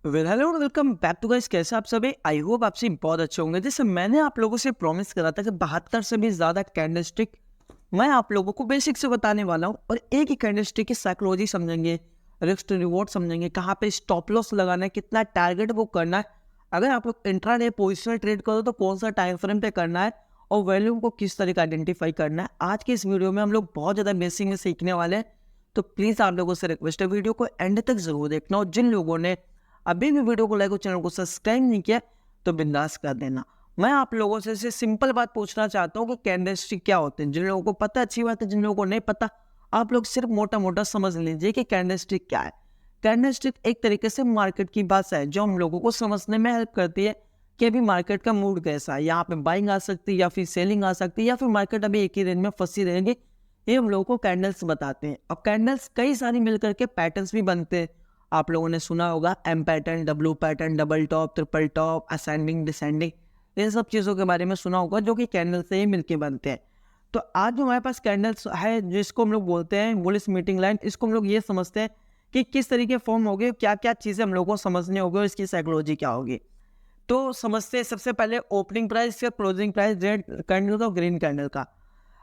Hello welcome back to guys. कैसे आप सभी? आई होप आप सभी बहुत अच्छे होंगे। जैसे मैंने आप लोगों से प्रॉमिस करा था कि 72 से भी ज़्यादा कैंडलस्टिक मैं आप लोगों को बेसिक से बताने वाला हूँ, और एक ही कैंडलस्टिक की साइकोलॉजी समझेंगे, रिस्क टू रिवॉर्ड समझेंगे, कहाँ पे स्टॉप लॉस लगाना है, कितना टारगेट वो करना है, अगर आप लोग इंट्राडे पोजिशनल ट्रेड करो तो कौन सा टाइम फ्रेम पे करना है, और वैल्यू को किस तरीके आइडेंटिफाई करना है। आज के इस वीडियो में हम लोग बहुत ज़्यादा बेसिक में सीखने वाले हैं, तो प्लीज़ आप लोगों से रिक्वेस्ट है वीडियो को एंड तक जरूर देखना, और जिन लोगों ने अभी भी वीडियो को लाइक और चैनल को सब्सक्राइब नहीं किया तो बिंदास कर देना। मैं आप लोगों से सिंपल बात पूछना चाहता हूँ कि कैंडलस्टिक क्या होते हैं। जिन लोगों को पता अच्छी बात है, जिन लोगों को नहीं पता आप लोग सिर्फ मोटा मोटा समझ लीजिए कि कैंडलस्टिक क्या है। कैंडलस्टिक एक तरीके से मार्केट की भाषा है जो हम लोगों को समझने में हेल्प करती है कि अभी मार्केट का मूड कैसा है, यहाँ पे बाइंग आ सकती है या फिर सेलिंग आ सकती है, या फिर मार्केट अभी एक ही रेंज में फंसी रहेगी। ये हम लोगों को कैंडल्स बताते हैं, और कैंडल्स कई सारी मिलकर के पैटर्न्स भी बनते हैं। आप लोगों ने सुना होगा M pattern, W pattern, double top, triple top, ascending, descending, इन सब चीज़ों के बारे में सुना होगा जो कि कैंडल से ही मिलके बनते हैं। तो आज जो हमारे पास कैंडल्स है जिसको हम लोग बोलते हैं बुलिश मीटिंग लाइन, इसको हम लोग ये समझते हैं कि किस तरीके फॉर्म होगी, क्या क्या चीज़ें हम लोगों को समझने होगी और इसकी साइकोलॉजी क्या होगी। तो समझते हैं सबसे पहले ओपनिंग प्राइस या क्लोजिंग प्राइस रेड कैंडल का और ग्रीन कैंडल का।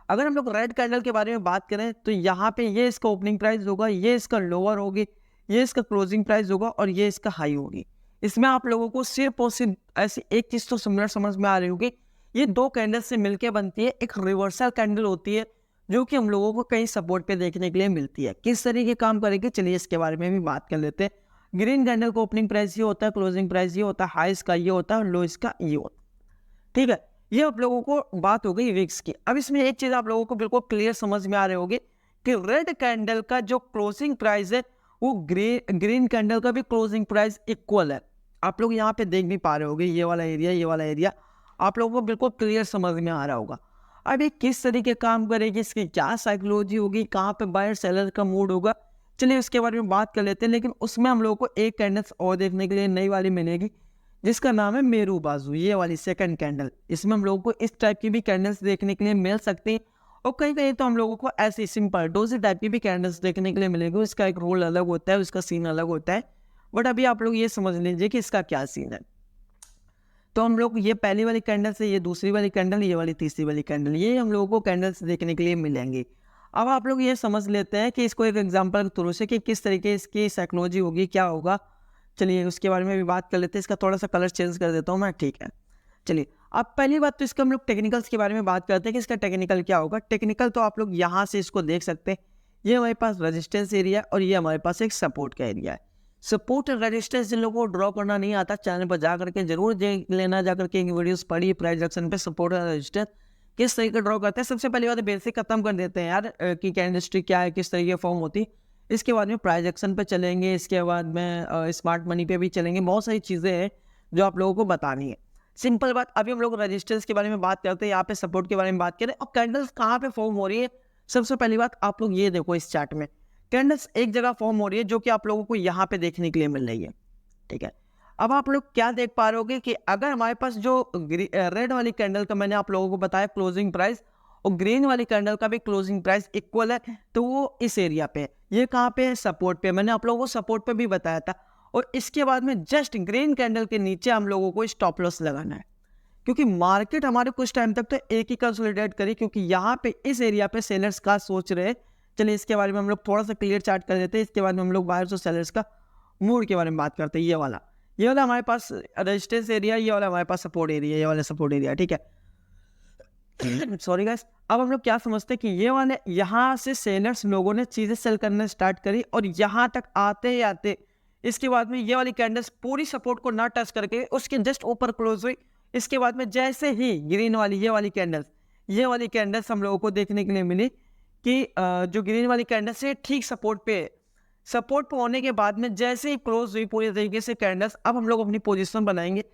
अगर हम लोग रेड कैंडल के बारे में बात करें तो यहाँ पे ये इसका ओपनिंग प्राइस होगा, ये इसका लोअर होगी, ये इसका क्लोजिंग प्राइस होगा, और ये इसका हाई होगी। इसमें आप लोगों को सिर्फ और सिर्फ ऐसी एक चीज़ तो सिमिलर समझ में आ रही होगी, ये दो कैंडल से मिलकर बनती है एक रिवर्सल कैंडल होती है, जो कि हम लोगों को कहीं सपोर्ट पे देखने के लिए मिलती है। किस तरीके काम करेगी चलिए इसके बारे में भी बात कर लेते हैं। ग्रीन कैंडल का ओपनिंग प्राइस ये होता है, क्लोजिंग प्राइस ये होता है, हाई इसका ये होता है और लो इसका ये होता है। ठीक है, ये आप लोगों को बात हो गई विक्स की। अब इसमें एक चीज आप लोगों को बिल्कुल क्लियर समझ में आ रही होगी कि रेड कैंडल का जो क्लोजिंग प्राइस है वो ग्रीन कैंडल का भी क्लोजिंग प्राइस इक्वल है। आप लोग यहाँ पे देख नहीं पा रहे होगे, ये वाला एरिया आप लोगों को बिल्कुल क्लियर समझ में आ रहा होगा। अब ये किस तरीके काम करेगी, इसकी क्या साइकोलॉजी होगी, कहाँ पे बायर सेलर का मूड होगा, चलिए उसके बारे में बात कर लेते हैं। लेकिन उसमें हम लोगों को एक कैंडल्स और देखने के लिए नई वाली मिलेगी जिसका नाम है मेरू बाजू, ये वाली सेकंड कैंडल। इसमें हम लोगों को इस टाइप की भी कैंडल्स देखने के लिए मिल सकती हैं, और कहीं कहीं तो हम लोगों को ऐसी सिंपल डोजी टाइप की भी कैंडल्स देखने के लिए मिलेगी। इसका एक रोल अलग होता है, उसका सीन अलग होता है, बट अभी आप लोग ये समझ लीजिए कि इसका क्या सीन है। तो हम लोग ये पहली वाली कैंडल से ये दूसरी वाली कैंडल, ये वाली तीसरी वाली कैंडल, ये हम लोगों को कैंडल्स देखने के लिए मिलेंगी। अब आप लोग ये समझ लेते हैं कि इसको एक एग्जांपल के थ्रू से कि किस तरीके इसकी साइकोलॉजी होगी, क्या होगा। चलिए उसके बारे में भी बात कर लेते हैं। इसका थोड़ा सा कलर चेंज कर देता हूँ मैं, ठीक है। चलिए अब पहली बात तो इसका हम लोग टेक्निकल्स के बारे में बात करते हैं कि इसका टेक्निकल क्या होगा। टेक्निकल तो आप लोग यहाँ से इसको देख सकते हैं, ये हमारे पास रेजिस्टेंस एरिया और ये हमारे पास एक सपोर्ट का एरिया है। सपोर्ट और रेजिस्टेंस जिन लोगों को ड्रॉ करना नहीं आता, चैनल पर जा करके जरूर देख लेना, जाकर के वीडियोस पढ़िए प्राइस एक्शन पे सपोर्ट और रेजिस्टेंस किस तरीके ड्रॉ करते हैं। सबसे पहली बात बेसिक खत्म कर देते हैं यार कि कैंडलस्टिक क्या है, किस तरीके फॉर्म होती है। इसके बाद में प्राइस एक्शन पे चलेंगे, इसके बाद में स्मार्ट मनी पे भी चलेंगे। बहुत सारी चीज़ें हैं जो आप लोगों को बतानी है। सिंपल बात, अभी हम लोग रेजिस्टेंस के बारे में बात करते हैं, यहाँ पे सपोर्ट के बारे में बात करें, और कैंडल्स कहाँ पे फॉर्म हो रही है। सबसे पहली बात आप लोग ये देखो, इस चार्ट में कैंडल्स एक जगह फॉर्म हो रही है जो कि आप लोगों को यहाँ पे देखने के लिए मिल रही है, ठीक है। अब आप लोग क्या देख पा रहे होगे कि अगर हमारे पास जो रेड वाली कैंडल का मैंने आप लोगों को बताया क्लोजिंग प्राइस, और ग्रीन वाली कैंडल का भी क्लोजिंग प्राइस इक्वल है, तो वो इस एरिया पे, ये कहाँ पे है, सपोर्ट पे। मैंने आप लोगों को सपोर्ट पे भी बताया था, और इसके बाद में जस्ट ग्रीन कैंडल के नीचे हम लोगों को स्टॉप लॉस लगाना है, क्योंकि मार्केट हमारे कुछ टाइम तक तो एक ही कंसोलिडेट करी, क्योंकि यहाँ पे इस एरिया पे सेलर्स का सोच रहे हैं। चलिए इसके बारे में हम लोग थोड़ा सा क्लियर चार्ट कर देते हैं। इसके बाद में हम लोग बायर्स और सेलर्स का मूड के बारे में बात करते हैं। ये वाला हमारे पास रेजिस्टेंस एरिया, ये वाला हमारे पास सपोर्ट एरिया, ये वाला सपोर्ट एरिया, ठीक है। Sorry guys. अब हम लोग क्या समझते हैं कि ये वाले यहाँ से सेलर्स लोगों ने चीजें सेल करना स्टार्ट करी, और यहाँ तक आते ही आते इसके बाद में ये वाली कैंडल्स पूरी सपोर्ट को ना टच करके उसके जस्ट ऊपर क्लोज हुई। इसके बाद में जैसे ही ग्रीन वाली ये वाली कैंडल्स हम लोगों को देखने के लिए मिली कि जो ग्रीन वाली कैंडल्स है ठीक सपोर्ट पे है। सपोर्ट पे होने के बाद में जैसे ही क्लोज हुई पूरी तरीके से कैंडल्स, अब हम लोग अपनी पोजीशन बनाएंगे।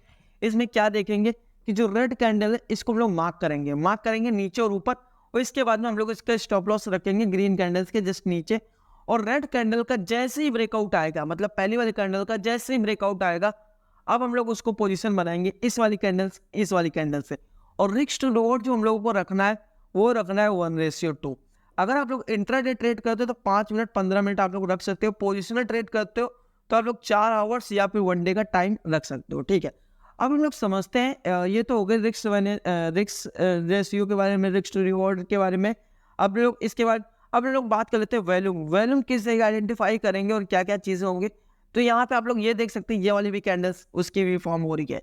इसमें क्या देखेंगे कि जो रेड कैंडल है इसको हम लोग मार्क करेंगे नीचे और ऊपर, और इसके बाद में हम लोग इसका स्टॉप लॉस रखेंगे ग्रीन कैंडल्स के जस्ट नीचे। और रेड कैंडल का जैसे ही ब्रेकआउट आएगा, मतलब पहली वाली कैंडल का जैसे ही ब्रेकआउट आएगा, अब हम लोग उसको पोजीशन बनाएंगे इस वाली कैंडल से। और रिस्क टू रिवॉर्ड जो हम लोगों को रखना है वो रखना है 1:2। अगर आप लोग इंट्राडे ट्रेड करते हो तो 5 मिनट 15 मिनट आप लोग रख सकते हो। पोजिशनल ट्रेड करते हो तो आप लोग 4 आवर्स या फिर 1 डे का टाइम रख सकते हो, ठीक है। अब हम लोग समझते हैं ये तो हो गए रिस्क रेशियो के बारे में, रिस्क टू रिवॉर्ड के बारे में। अब लोग इसके बाद अब लोग बात कर लेते हैं वैल्यूम किस जगह आइडेंटिफाई करेंगे और क्या-क्या चीज़ें होंगी। तो यहाँ पे आप लोग ये देख सकते हैं, ये वाली भी कैंडल्स उसकी भी फॉर्म हो रही है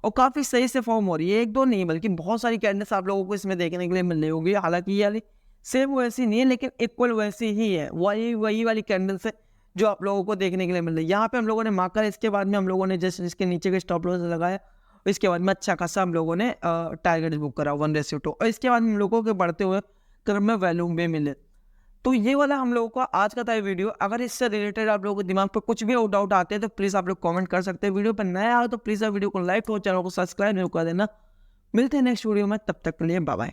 और काफ़ी सही से फॉर्म हो रही है। 1-2 नहीं बल्कि बहुत सारी कैंडल्स आप लोगों को इसमें देखने के लिए मिल रही होगी। हालाँकि ये वाली सेम वैसी नहीं है लेकिन इक्वल वैसी ही है। वही वाली कैंडल्स है जो आप लोगों को देखने के लिए मिल रही है। यहाँ पे हम लोगों ने मार्क करा, इसके बाद में हम लोगों ने जस्ट इसके नीचे के स्टॉप लॉस लगाया। इसके बाद में अच्छा खासा हम लोगों ने टारगेट बुक करा 1:2 और इसके बाद हम लोगों के बढ़ते हुए क्रम में वैल्यूम भी मिले। तो ये वाला हम लोगों का आज का था ये वीडियो। अगर इससे रिलेटेड आप लोगों के दिमाग पर कुछ भी डाउट आते हैं तो प्लीज़ आप लोग कमेंट कर सकते हैं। वीडियो पर नया आए तो प्लीज़ आप वीडियो को लाइक और चैनल को सब्सक्राइब जरूर कर देना। मिलते हैं नेक्स्ट वीडियो में, तब तक के लिए बाय बाय।